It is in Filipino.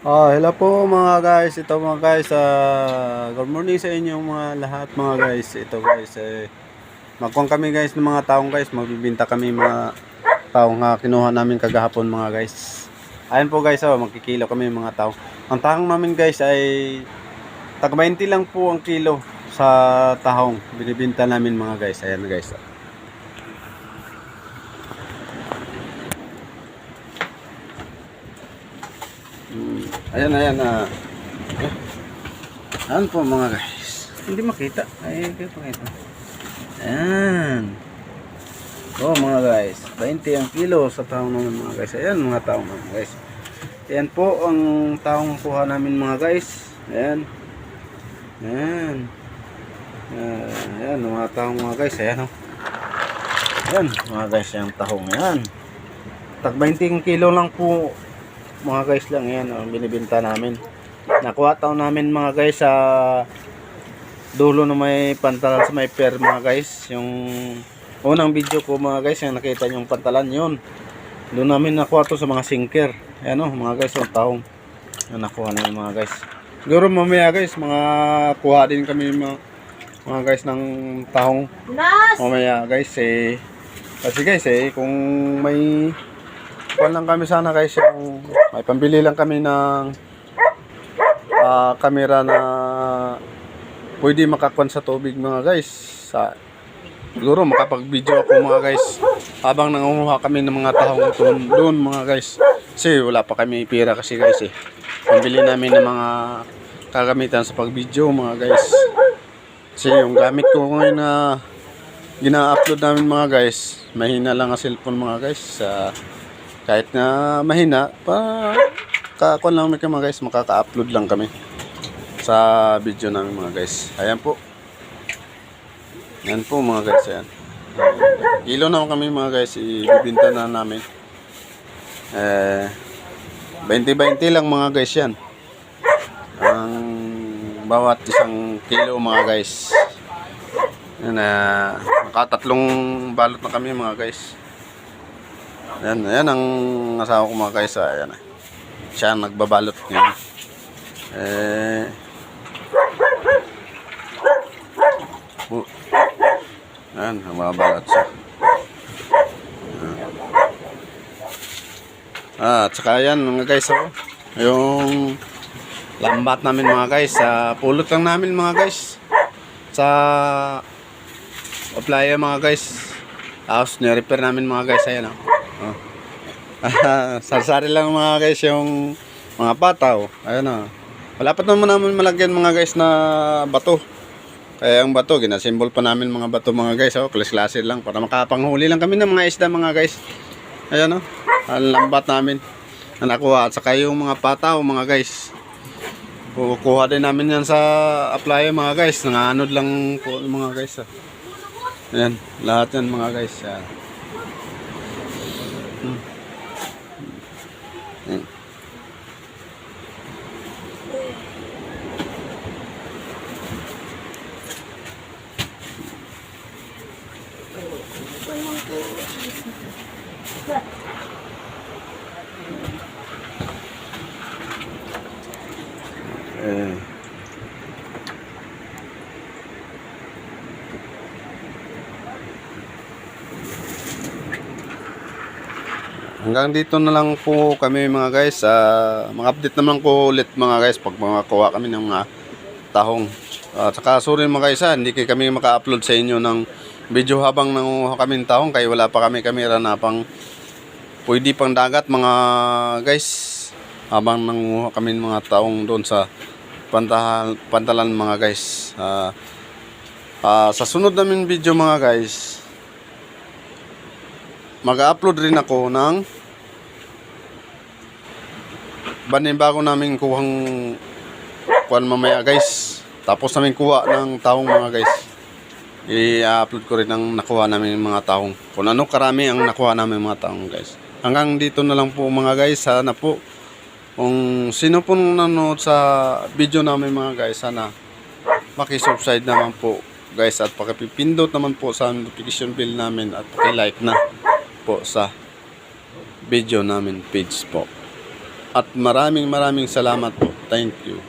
Hello po mga guys. Ito mga guys, good morning sa inyo mga lahat mga guys. Ito guys, magkuhan kami guys ng mga taong guys. Magbibinta kami mga taong kinuha namin kagahapon mga guys. Ayan po guys, magkikilo kami mga tao. Ang tahong namin guys ay tag 20 lang po ang kilo sa tahong. Binibinta namin mga guys. Ayan guys. Ayan, ayan. Ayan po mga guys. Hindi makita. Ay, kayo pakita. Ayan. Mga guys. 20 ang kilo sa taong naman mga guys. Ayan mga taong naman guys. Ayan po ang taong kuha namin mga guys. Ayan. Ayan. Ayan mga taong mga guys. Ayan o. Ayan mga guys. Yung tahong. Ayan. Tag 20 kilo lang po mga guys lang. Ayan ang binibinta namin. Nakuha taon namin mga guys sa dulo na may pantalan sa may per mga guys. Yung unang video ko mga guys, yung nakita nyo yung pantalan yun. Doon namin nakuha to sa mga sinker. Ayan o mga guys, yung taong yung nakuha namin mga guys. Siguro mamaya guys, mga kuha din kami mga guys ng tahong mamaya guys kasi guys kung may kuha lang kami sana guys, yung may pambili lang kami ng camera na pwede makakuan sa tubig mga guys. Siguro makapag-video ako mga guys habang nangunguha kami ng mga tahong doon mga guys. Kasi wala pa kami pera kasi guys pambili namin ng mga kagamitan sa pag-video mga guys. Kasi yung gamit ko ngayon na gina-upload namin mga guys, mahina lang ang cellphone mga guys. Kahit na mahina pa kakuan lang kami mga guys, makaka-upload lang kami sa video namin mga guys. Ayan po. Ayan po mga guys. Ayan. Kilo naman kami mga guys. Ibibinta na namin. 20-20 lang mga guys yan. Ang bawat isang kilo mga guys. Ayan, nakatatlong balot na kami mga guys. Ayan, ayan ang asawa ko mga guys. Ayan. Siya nagbabalot ngayon. Ayan, nagbabalot siya. At saka yan mga guys, yung lambat namin mga guys, pulot lang namin mga guys sa playa mga guys. Tapos ni-repair namin mga guys. Ayan sarsari lang mga guys yung mga pataw. Ayan wala pa naman namin malagyan mga guys na bato. Kaya ang bato, ginasimbol pa namin mga bato mga guys. Klas-klase lang para makapanghuli lang kami ng mga isda mga guys. Ayan ang lambat namin na nakuha. At saka yung mga pataw mga guys, kukuha din namin yan sa applya mga guys. Nanganod lang po mga guys. Ayan, lahat yan mga guys. Ayan. Hanggang dito na lang po kami mga guys. Mag-update naman ko ulit mga guys pag makakuha kami ng mga tahong. At saka sorry mga guys, hindi kami maka-upload sa inyo ng video habang nanguha kami ng tahong kaya wala pa kami kamera na pang pwede pang dagat mga guys. Habang nanguha kami ng mga tahong doon sa pantalan mga guys. Sa sunod namin video mga guys, mag-upload rin ako ng bago namin kuhang kuhan mamaya guys. Tapos namin kuha ng tahong mga guys, i-upload ko rin ang nakuha namin mga tahong, kung ano karami ang nakuha namin mga tahong guys. Hanggang dito na lang po mga guys. Sana po kung sino po nanonood sa video namin mga guys, sana makisubscribe naman po guys at pakipindot naman po sa notification bell namin at paki-like na po sa video namin page po. At maraming salamat po. Thank you.